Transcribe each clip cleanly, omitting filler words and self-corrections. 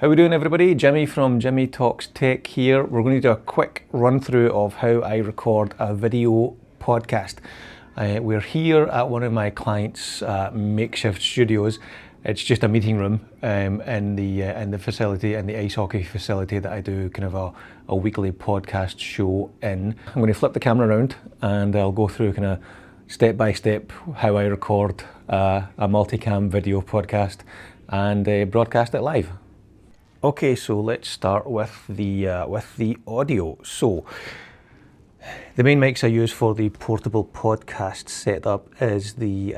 How we doing, everybody? Jimmy from Jimmy Talks Tech here. We're going to do a quick run through of how I record a video podcast. We're here at one of my clients' makeshift studios. It's just a meeting room in the facility, in the ice hockey facility that I do kind of a weekly podcast show in. I'm going to flip the camera around and I'll go through kind of step by step how I record a multicam video podcast and broadcast it live. Okay, so let's start with the audio. So the main mics I use for the portable podcast setup is the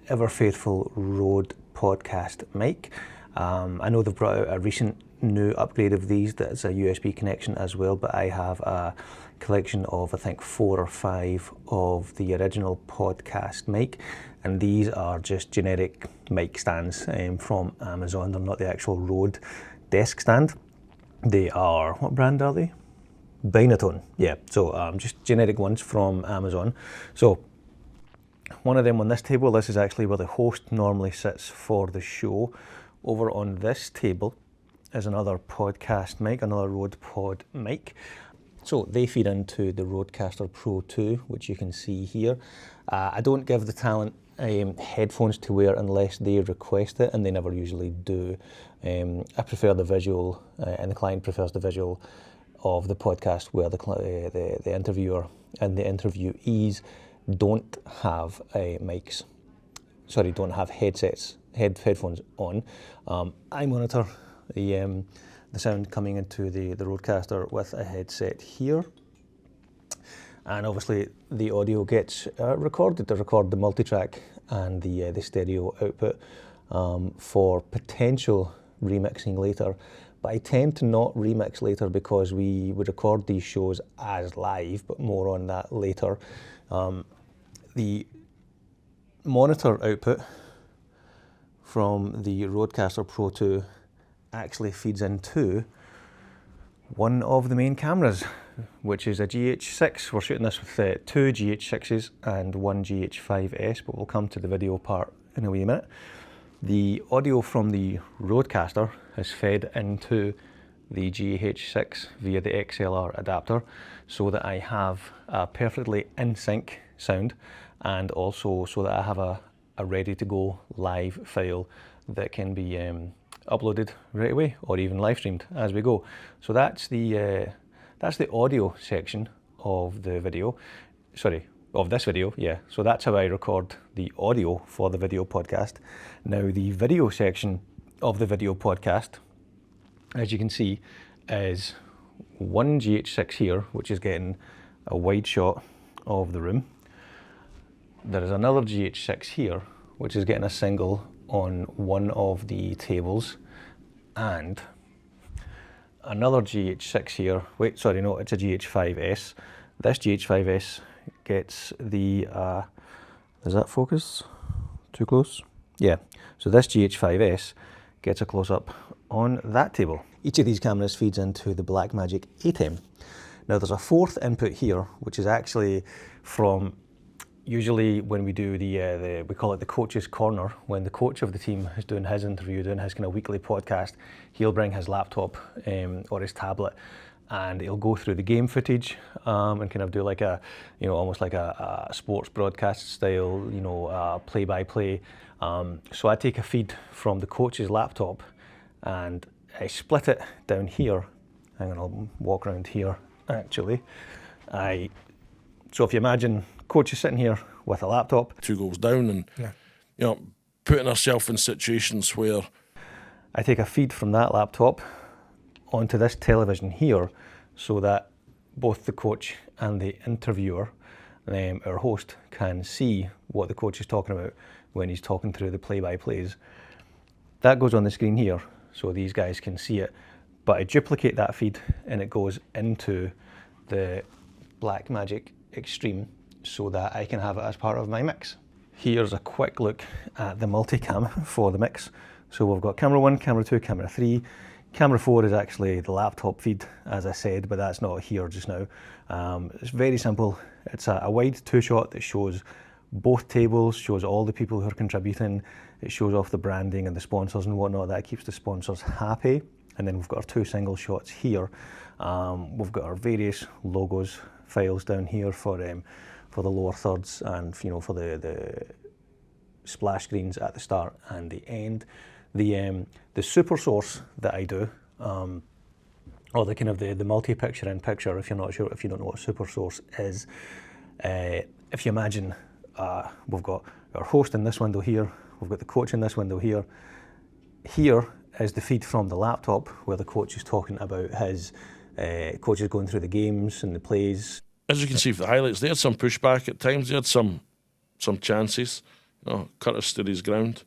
ever faithful Rode podcast mic. I know they've brought out a recent new upgrade of these that's a USB connection as well, but I have a collection of I think 4 or 5 of the original podcast mic, and these are just generic mic stands from Amazon. They're not the actual Rode desk stand. They are, what brand are they? Binatone, yeah. So just generic ones from Amazon. So one of them on this table, this is actually where the host normally sits for the show. Over on this table is another podcast mic, another Rode Pod mic. So they feed into the Rodecaster Pro 2, which you can see here. I don't give the talent headphones to wear unless they request it, and they never usually do. I prefer the visual, and the client prefers the visual of the podcast where the interviewer and the interviewees don't have don't have headphones on. I monitor the sound coming into the Rodecaster with a headset here. And obviously the audio gets recorded to record the multitrack and the stereo output for potential remixing later. But I tend to not remix later because we would record these shows as live, but more on that later. The monitor output from the Rodecaster Pro 2 actually feeds into one of the main cameras, which is a GH6. We're shooting this with 2 GH6s and 1 GH5s, but we'll come to the video part in a wee minute. The audio from the Rodecaster is fed into the GH6 via the XLR adapter, so that I have a perfectly in sync sound, and also so that I have a ready to go live file that can be uploaded right away or even live streamed as we go. So that's the audio section of the video, of this video, yeah. So that's how I record the audio for the video podcast. Now the video section of the video podcast, as you can see, is one GH6 here, which is getting a wide shot of the room. There is another GH6 here, which is getting a single on one of the tables, and another GH6 here. Wait, sorry, no, it's a GH5s. This GH5s gets the, does that focus? Too close? Yeah, so this GH5s gets a close-up on that table. Each of these cameras feeds into the Blackmagic Atem. Now there's a fourth input here, which is actually from, usually when we do we call it the coach's corner, when the coach of the team is doing his interview, doing his kind of weekly podcast, he'll bring his laptop or his tablet, and he'll go through the game footage and kind of do like a, almost like a sports broadcast style, play-by-play. So I take a feed from the coach's laptop and I split it down here. Hang on, I'll walk around here actually. So if you imagine coach is sitting here with a laptop. 2 goals down and putting herself in situations where I take a feed from that laptop onto this television here, so that both the coach and the interviewer, our host, can see what the coach is talking about when he's talking through the play-by-plays. That goes on the screen here, so these guys can see it, but I duplicate that feed and it goes into the Blackmagic Extreme so that I can have it as part of my mix. Here's a quick look at the multicam for the mix. So we've got camera 1, camera 2, camera 3. Camera 4 is actually the laptop feed, as I said, but that's not here just now. It's very simple. It's a wide 2-shot that shows both tables, shows all the people who are contributing. It shows off the branding and the sponsors and whatnot. That keeps the sponsors happy. And then we've got our 2 single shots here. We've got our various logos files down here for the lower thirds, and for the splash screens at the start and the end. The Supersource that I do, or the kind of the multi-picture in picture, if you don't know what Supersource is, if you imagine we've got our host in this window here, we've got the coach in this window here. Here is the feed from the laptop where the coach is talking about his coach is going through the games and the plays. As you can see from the highlights, they had some pushback at times. They had some chances. Curtis stood his ground.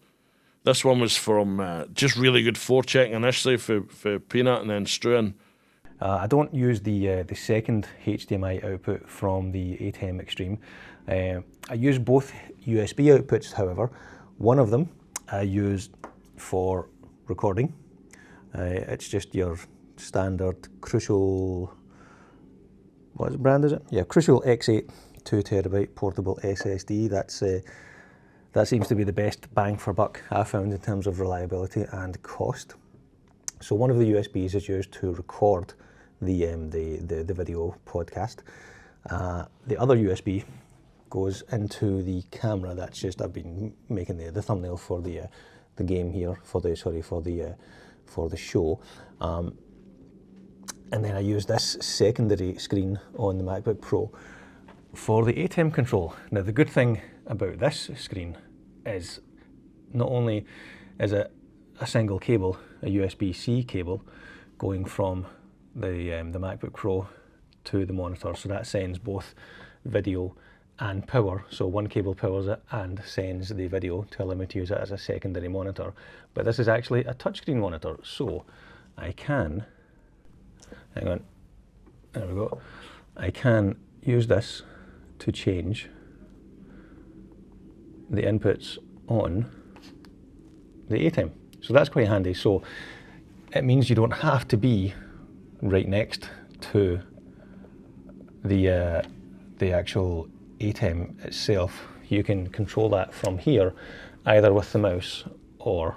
This one was from just really good forechecking initially for Peanut and then Struan. I don't use the second HDMI output from the Atem Extreme. I use both USB outputs, however. One of them I use for recording. It's just your standard Crucial, what brand is it? Yeah, Crucial X8 2TB portable SSD. That seems to be the best bang for buck I've found in terms of reliability and cost. So one of the USBs is used to record the video podcast. The other USB goes into the camera. That's just, I've been making the thumbnail for the game here, for the show. And then I use this secondary screen on the MacBook Pro for the Atem control. Now the good thing about this screen is not only is it a single cable, a USB-C cable, going from the MacBook Pro to the monitor, so that sends both video and power. So one cable powers it and sends the video to allow me to use it as a secondary monitor. But this is actually a touchscreen monitor, so I can, hang on, there we go, I can use this to change the inputs on the Atem. So that's quite handy. So it means you don't have to be right next to the actual Atem itself. You can control that from here, either with the mouse or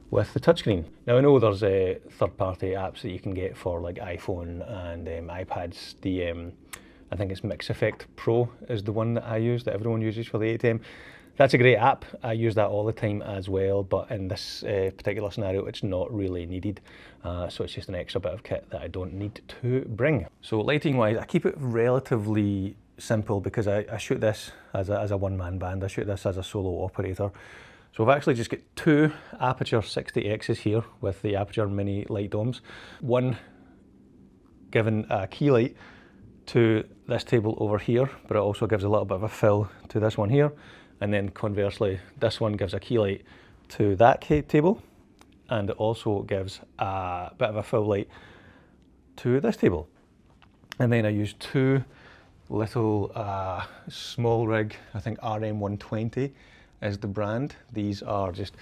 with the touchscreen. Now I know there's third-party apps that you can get for like iPhone and iPads. I think it's Mix Effect Pro is the one that I use, that everyone uses for the Atem. That's a great app. I use that all the time as well, but in this particular scenario, it's not really needed. So it's just an extra bit of kit that I don't need to bring. So lighting-wise, I keep it relatively simple because I shoot this as a one-man band. I shoot this as a solo operator. So I've actually just got 2 Aperture 60Xs here with the Aperture Mini light domes. One giving a key light to this table over here, but it also gives a little bit of a fill to this one here. And then conversely, this one gives a key light to that table, and it also gives a bit of a fill light to this table. And then I use 2 little small rig, I think RM120 is the brand. These are just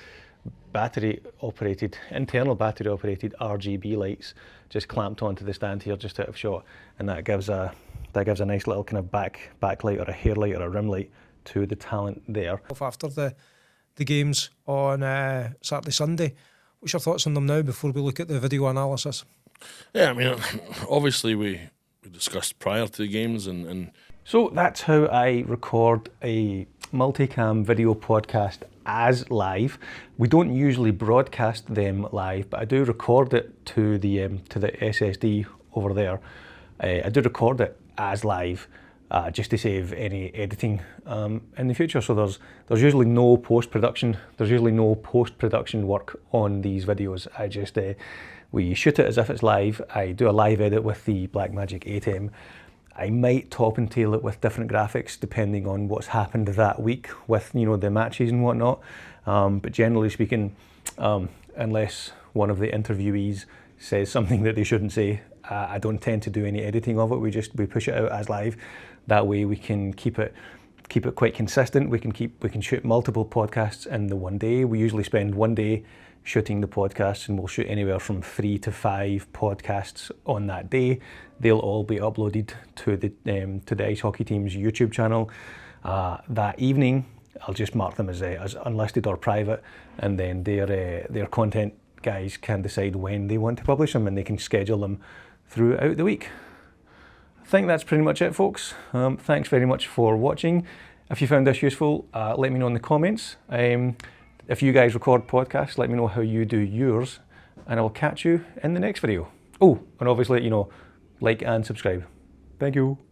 internal battery operated RGB lights, just clamped onto the stand here, just out of shot, and that gives a nice little kind of backlight or a hair light or a rim light to the talent there. After the games on Saturday, Sunday, what's your thoughts on them now before we look at the video analysis? Yeah, I mean, obviously we discussed prior to the games and So that's how I record a multicam video podcast as live. We don't usually broadcast them live, but I do record it to the SSD over there. I do record it as live just to save any editing in the future. So there's usually no post-production. There's usually no post-production work on these videos. I just we shoot it as if it's live. I do a live edit with the Blackmagic Atem. I might top and tail it with different graphics depending on what's happened that week with the matches and whatnot. But generally speaking, unless one of the interviewees says something that they shouldn't say, I don't tend to do any editing of it. We push it out as live. That way we can keep it quite consistent. We can shoot multiple podcasts in the one day. We usually spend one day shooting the podcasts, and we'll shoot anywhere from 3 to 5 podcasts on that day. They'll all be uploaded to the ice hockey team's YouTube channel. that evening, I'll just mark them as unlisted or private, and then their content guys can decide when they want to publish them, and they can schedule them throughout the week. I think that's pretty much it, folks. Thanks very much for watching. If you found this useful, let me know in the comments. If you guys record podcasts, let me know how you do yours, and I'll catch you in the next video. Oh, and obviously, like and subscribe. Thank you.